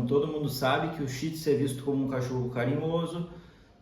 todo mundo sabe que o Shih Tzu é visto como um cachorro carinhoso,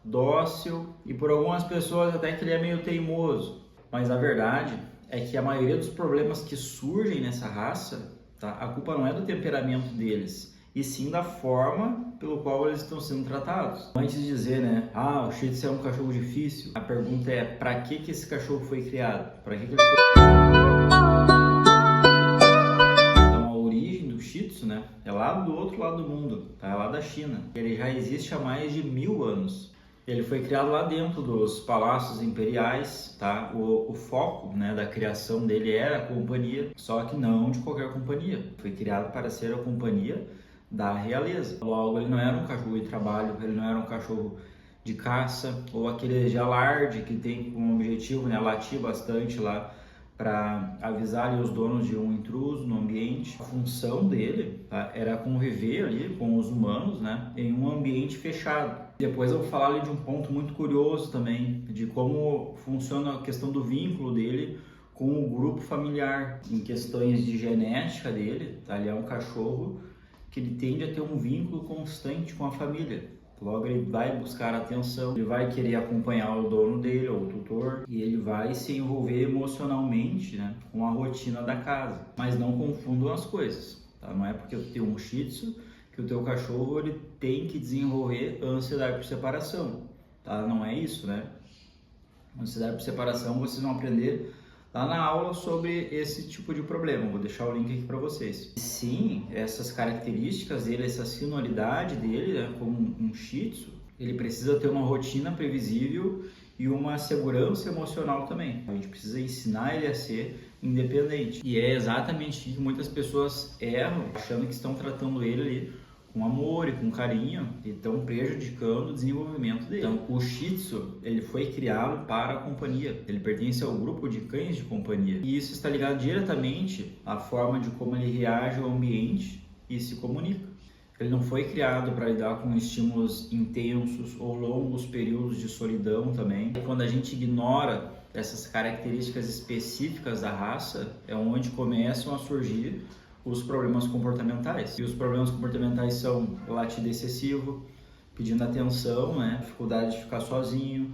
dócil e por algumas pessoas até que ele é meio teimoso. Mas a verdade é que a maioria dos problemas que surgem nessa raça, tá? A culpa não é do temperamento deles, e sim da forma pelo qual eles estão sendo tratados. Antes de dizer, né, o Shih Tzu é um cachorro difícil, a pergunta é, para que esse cachorro foi criado? Para que ele foi... Então a origem do Shih Tzu, né, é lá do outro lado do mundo, tá? É lá da China. Ele já existe há mais de 1000 anos. Ele foi criado lá dentro dos palácios imperiais, tá? O foco, né, da criação dele era a companhia, só que não de qualquer companhia. Foi criado para ser a companhia da realeza. Logo, ele não era um cachorro de trabalho, ele não era um cachorro de caça, ou aquele de alarde que tem como objetivo, né, latir bastante lá para avisar ali os donos de um intruso no ambiente. A função dele, tá, era conviver ali com os humanos, né, em um ambiente fechado. Depois eu vou falar ali de um ponto muito curioso também, de como funciona a questão do vínculo dele com o grupo familiar. Em questões de genética dele, tá, ele é um cachorro que ele tende a ter um vínculo constante com a família. Logo ele vai buscar atenção, ele vai querer acompanhar o dono dele ou o tutor e ele vai se envolver emocionalmente, né, com a rotina da casa. Mas não confundam as coisas, tá? Não é porque eu tenho um Shih Tzu que o teu cachorro ele tem que desenvolver ansiedade por separação, tá? Não é isso, né? Ansiedade por separação vocês vão aprender lá na aula sobre esse tipo de problema. Vou deixar o link aqui para vocês. Sim, essas características dele, essa sonoridade dele, né, como um Shih Tzu, ele precisa ter uma rotina previsível e uma segurança emocional também. A gente precisa ensinar ele a ser independente. E é exatamente isso que muitas pessoas erram, achando que estão tratando ele ali com amor e com carinho e estão prejudicando o desenvolvimento dele. Então, o Shih Tzu, ele foi criado para a companhia, ele pertence ao grupo de cães de companhia. E isso está ligado diretamente à forma de como ele reage ao ambiente e se comunica. Ele não foi criado para lidar com estímulos intensos ou longos períodos de solidão também. E quando a gente ignora essas características específicas da raça, é onde começam a surgir os problemas comportamentais. E os problemas comportamentais são latido excessivo, pedindo atenção, né? Dificuldade de ficar sozinho,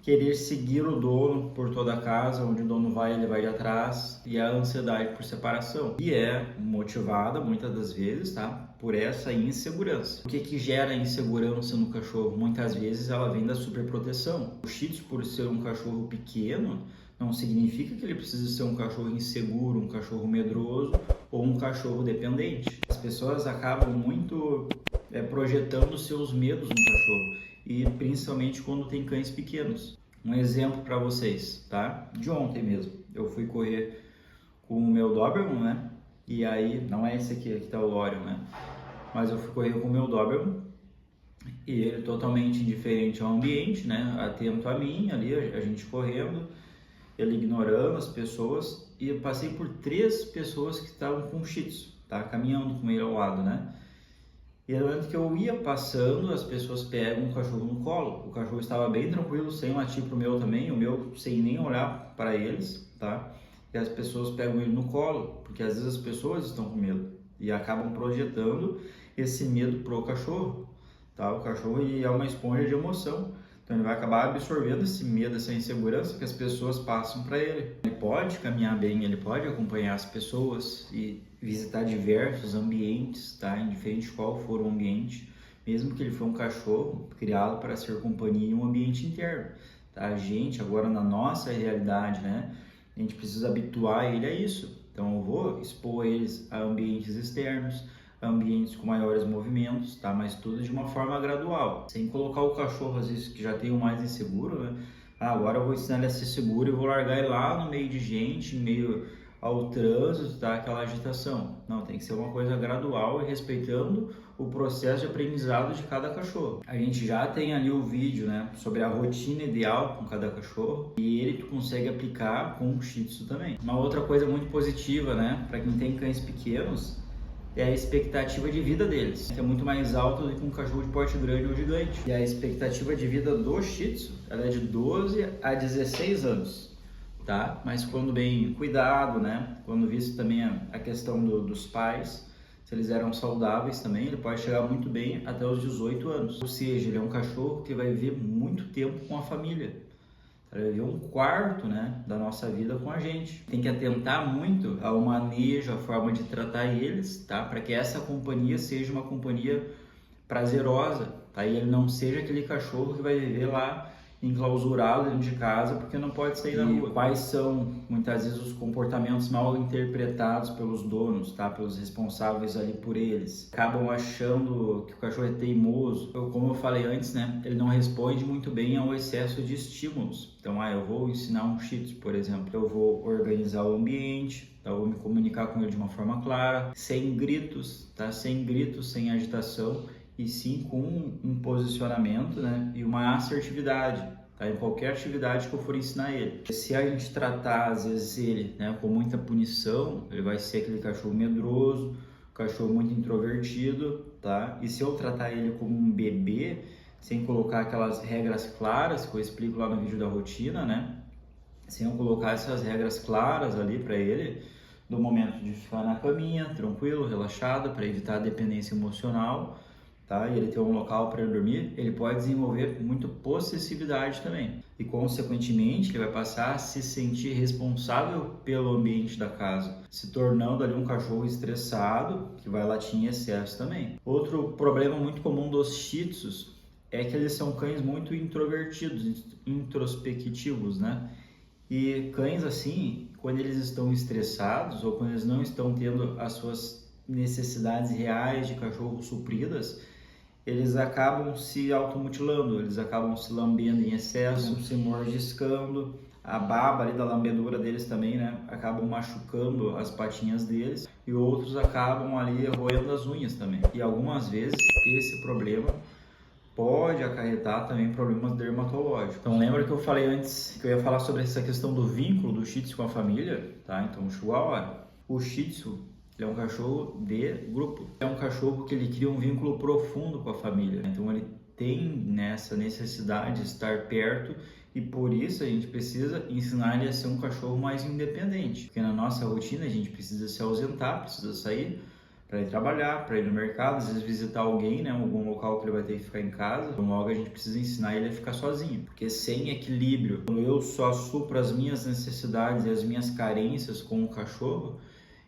querer seguir o dono por toda a casa, onde o dono vai, ele vai de atrás, e a ansiedade por separação. E é motivada, muitas das vezes, tá, por essa insegurança. O que gera insegurança no cachorro? Muitas vezes ela vem da superproteção. O Shih Tzu, por ser um cachorro pequeno, não significa que ele precisa ser um cachorro inseguro, um cachorro medroso ou um cachorro dependente. As pessoas acabam muito projetando seus medos no cachorro, e principalmente quando tem cães pequenos. Um exemplo para vocês, tá? De ontem mesmo, eu fui correr com o meu Doberman, né? E aí, não é esse aqui tá o Orion, né? Mas eu fui correr com o meu Doberman e ele totalmente indiferente ao ambiente, né? Atento a mim, ali, a gente correndo, ele ignorando as pessoas, e eu passei por 3 pessoas que estavam com Shih Tzu, tá? Caminhando com ele ao lado, né? E no momento que eu ia passando, as pessoas pegam o cachorro no colo. O cachorro estava bem tranquilo, sem latir pro meu também, o meu sem nem olhar para eles, tá? E as pessoas pegam ele no colo, porque às vezes as pessoas estão com medo e acabam projetando esse medo pro cachorro, tá? O cachorro ele é uma esponja de emoção. Então ele vai acabar absorvendo esse medo, essa insegurança que as pessoas passam para ele. Ele pode caminhar bem, ele pode acompanhar as pessoas e visitar diversos ambientes, tá? Indiferente de qual for o ambiente, mesmo que ele for um cachorro criado para ser companhia em um ambiente interno, tá? A gente agora na nossa realidade, né? A gente precisa habituar ele a isso. Então eu vou expor eles a ambientes externos, ambientes com maiores movimentos, tá? Mas tudo de uma forma gradual, sem colocar o cachorro, às vezes, que já tem o mais inseguro, né? Agora eu vou ensinar ele a ser seguro e vou largar ele lá no meio de gente, em meio ao trânsito, tá? Aquela agitação. Não, tem que ser uma coisa gradual e respeitando o processo de aprendizado de cada cachorro. A gente já tem ali o vídeo, né, sobre a rotina ideal com cada cachorro, e ele tu consegue aplicar com o Shih Tzu também. Uma outra coisa muito positiva, né, para quem tem cães pequenos, é a expectativa de vida deles, que é muito mais alta do que um cachorro de porte grande ou gigante. E a expectativa de vida do Shih Tzu, ela é de 12 a 16 anos, tá? Mas quando bem cuidado, né? Quando visto também a questão dos pais, Se eles eram saudáveis também, ele pode chegar muito bem até os 18 anos. Ou seja, ele é um cachorro que vai viver muito tempo com a família. Ele vai viver um quarto, né, da nossa vida com a gente. Tem que atentar muito ao manejo, à forma de tratar eles, tá? Para que essa companhia seja uma companhia prazerosa, tá? E ele não seja aquele cachorro que vai viver lá enclausurado dentro de casa porque não pode sair na rua. Quais são, muitas vezes, os comportamentos mal interpretados pelos donos, tá? Pelos responsáveis ali por eles. Acabam achando que o cachorro é teimoso. Como eu falei antes, né? Ele não responde muito bem ao excesso de estímulos. Então, eu vou ensinar um Shih Tzu, por exemplo. Eu vou organizar o ambiente, tá? Eu vou me comunicar com ele de uma forma clara, sem gritos, tá? Sem gritos, sem agitação, e sim com um posicionamento, né, e uma assertividade, tá, em qualquer atividade que eu for ensinar ele. Se a gente tratar, às vezes, ele, né, com muita punição, ele vai ser aquele cachorro medroso, cachorro muito introvertido, tá? E se eu tratar ele como um bebê, sem colocar aquelas regras claras que eu explico lá no vídeo da rotina, né, sem eu colocar essas regras claras ali para ele, do momento de ficar na caminha, tranquilo, relaxado, para evitar a dependência emocional, tá? E ele ter um local para ele dormir, ele pode desenvolver muito possessividade também. E, consequentemente, ele vai passar a se sentir responsável pelo ambiente da casa, se tornando ali um cachorro estressado, que vai latir em excesso também. Outro problema muito comum dos Shih Tzus é que eles são cães muito introvertidos, introspectivos, né? E cães assim, quando eles estão estressados ou quando eles não estão tendo as suas necessidades reais de cachorro supridas, eles acabam se automutilando, eles acabam se lambendo em excesso, se mordiscando, a baba ali da lambedura deles também, né, acabam machucando as patinhas deles, e outros acabam ali roendo as unhas também. E algumas vezes esse problema pode acarretar também problemas dermatológicos. Então lembra que eu falei antes que eu ia falar sobre essa questão do vínculo do Shih Tzu com a família, tá? Então o Chihuahua, o Shih Tzu, ele é um cachorro de grupo. É um cachorro que ele cria um vínculo profundo com a família. Então ele tem nessa necessidade de estar perto, e por isso a gente precisa ensinar ele a ser um cachorro mais independente. Porque na nossa rotina a gente precisa se ausentar, precisa sair para ir trabalhar, para ir no mercado, às vezes visitar alguém, né, algum local que ele vai ter que ficar em casa. Então logo a gente precisa ensinar ele a ficar sozinho, porque sem equilíbrio, quando eu só supro as minhas necessidades e as minhas carências com o cachorro,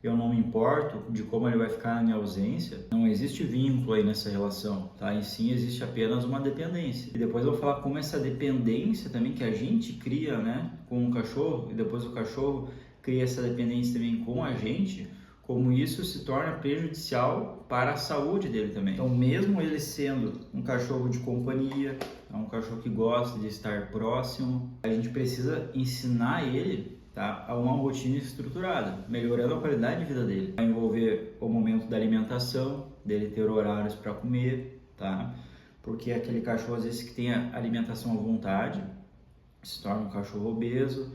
eu não me importo de como ele vai ficar na minha ausência, não existe vínculo aí nessa relação, tá? E sim existe apenas uma dependência. E depois eu vou falar como essa dependência também que a gente cria, né, com o cachorro, e depois o cachorro cria essa dependência também com a gente, como isso se torna prejudicial para a saúde dele também. Então, mesmo ele sendo um cachorro de companhia, é um cachorro que gosta de estar próximo, a gente precisa ensinar ele, tá, a uma rotina estruturada, melhorando a qualidade de vida dele. Vai envolver o momento da alimentação, dele ter horários para comer, tá? Porque aquele cachorro, às vezes, que tem a alimentação à vontade, se torna um cachorro obeso,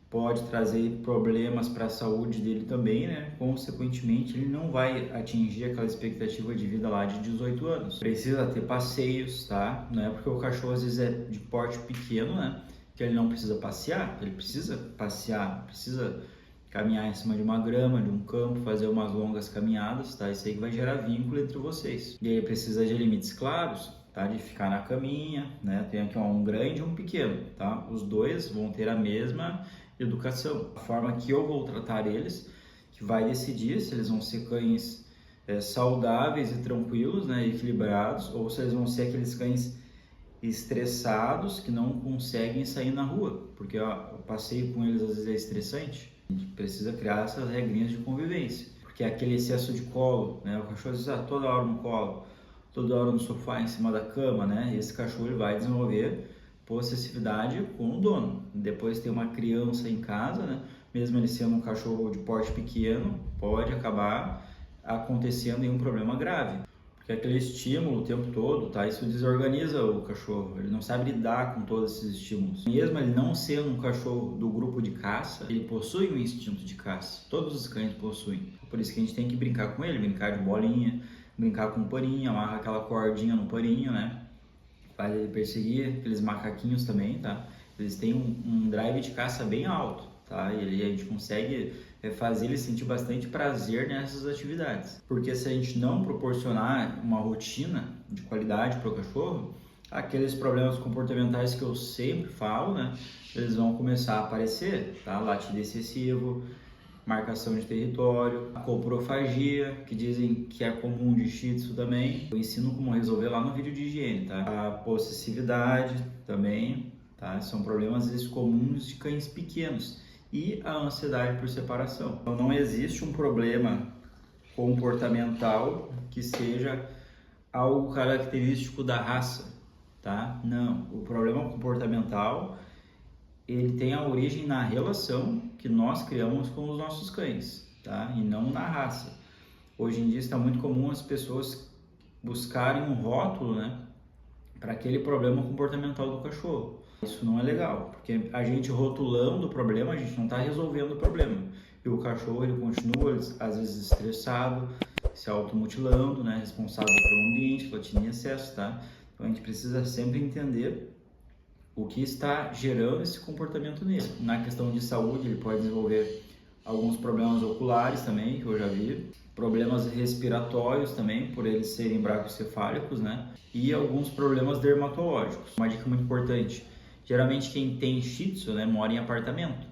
pode trazer problemas para a saúde dele também, né? Consequentemente, ele não vai atingir aquela expectativa de vida lá de 18 anos. Precisa ter passeios, tá? Não é porque o cachorro às vezes é de porte pequeno, né, que ele não precisa passear. Ele precisa passear, precisa caminhar em cima de uma grama, de um campo, fazer umas longas caminhadas, tá? Isso aí que vai gerar vínculo entre vocês. E aí precisa de limites claros, tá? De ficar na caminha, né? Tem aqui um grande e um pequeno, tá? Os dois vão ter a mesma educação. A forma que eu vou tratar eles, que vai decidir se eles vão ser cães saudáveis e tranquilos, né, equilibrados, ou se eles vão ser aqueles cães estressados que não conseguem sair na rua, porque o passeio com eles às vezes é estressante. A gente precisa criar essas regrinhas de convivência, porque aquele excesso de colo, né, o cachorro às vezes toda hora no colo, toda hora no sofá, em cima da cama, né, e esse cachorro ele vai desenvolver possessividade com o dono. Depois tem uma criança em casa, né? Mesmo ele sendo um cachorro de porte pequeno, pode acabar acontecendo em um problema grave, porque aquele estímulo o tempo todo, tá? Isso desorganiza o cachorro, ele não sabe lidar com todos esses estímulos. Mesmo ele não sendo um cachorro do grupo de caça, ele possui um instinto de caça, todos os cães possuem. Por isso que a gente tem que brincar com ele, brincar de bolinha, brincar com paninho, amarra aquela cordinha no paninho, né? Para ele perseguir aqueles macaquinhos também, tá? Eles têm um drive de caça bem alto, tá? E a gente consegue é fazer ele sentir bastante prazer nessas atividades. Porque se a gente não proporcionar uma rotina de qualidade para o cachorro, aqueles problemas comportamentais que eu sempre falo, né, eles vão começar a aparecer, tá? Latido excessivo, marcação de território, a coprofagia, que dizem que é comum de Shih Tzu também. Eu ensino como resolver lá no vídeo de higiene, tá? A possessividade também, tá? São problemas às vezes comuns de cães pequenos. E a ansiedade por separação. Então não existe um problema comportamental que seja algo característico da raça, tá? Não, o problema comportamental ele tem a origem na relação que nós criamos com os nossos cães, tá? E não na raça. Hoje em dia está muito comum as pessoas buscarem um rótulo, né, para aquele problema comportamental do cachorro. Isso não é legal, porque a gente rotulando o problema, a gente não está resolvendo o problema. E o cachorro ele continua, às vezes, estressado, se automutilando, né, responsável pelo ambiente, platina em excesso, tá? Então a gente precisa sempre entender o que está gerando esse comportamento nele. Na questão de saúde, ele pode desenvolver alguns problemas oculares também, que eu já vi, problemas respiratórios também, por eles serem braquiocefálicos, né? E alguns problemas dermatológicos. Uma dica muito importante, geralmente quem tem Shih Tzu, né, mora em apartamento.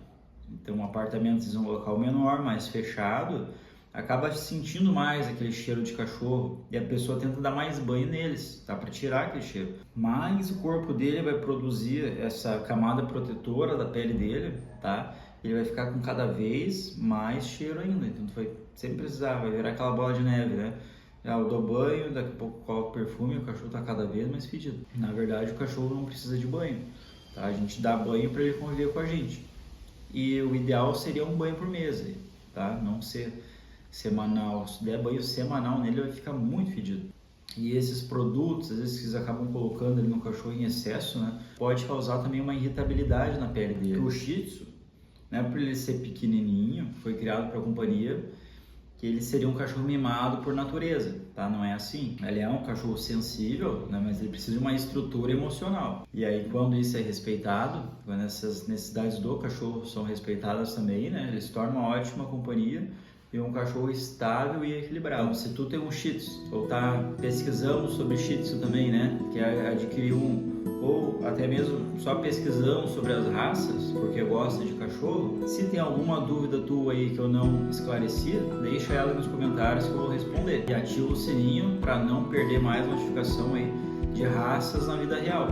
Então, apartamentos em um local menor, mais fechado, acaba sentindo mais aquele cheiro de cachorro e a pessoa tenta dar mais banho neles, tá? Para tirar aquele cheiro. Mas o corpo dele vai produzir essa camada protetora da pele dele, tá? Ele vai ficar com cada vez mais cheiro ainda. Então tu vai sempre precisar, vai virar aquela bola de neve, né? Eu dou banho, daqui a pouco coloco perfume e o cachorro tá cada vez mais fedido. Na verdade, o cachorro não precisa de banho, tá? A gente dá banho para ele conviver com a gente. E o ideal seria um banho por mês, tá? Não ser semanal. Se der banho semanal nele, ele vai ficar muito fedido. E esses produtos, às vezes, que eles acabam colocando ali no cachorro em excesso, né, pode causar também uma irritabilidade na pele dele. O Shih Tzu, né, por ele ser pequenininho, foi criado para a companhia, que ele seria um cachorro mimado por natureza, tá? Não é assim. Ele é um cachorro sensível, né, mas ele precisa de uma estrutura emocional. E aí, quando isso é respeitado, quando essas necessidades do cachorro são respeitadas também, né, ele se torna uma ótima companhia e um cachorro estável e equilibrado. Então, se tu tem um Shih Tzu, ou tá pesquisando sobre Shih Tzu também, né, quer adquirir um, ou até mesmo só pesquisando sobre as raças, porque gosta de cachorro, se tem alguma dúvida tua aí que eu não esclareci, deixa ela nos comentários que eu vou responder. E ativa o sininho para não perder mais notificação aí de raças na vida real.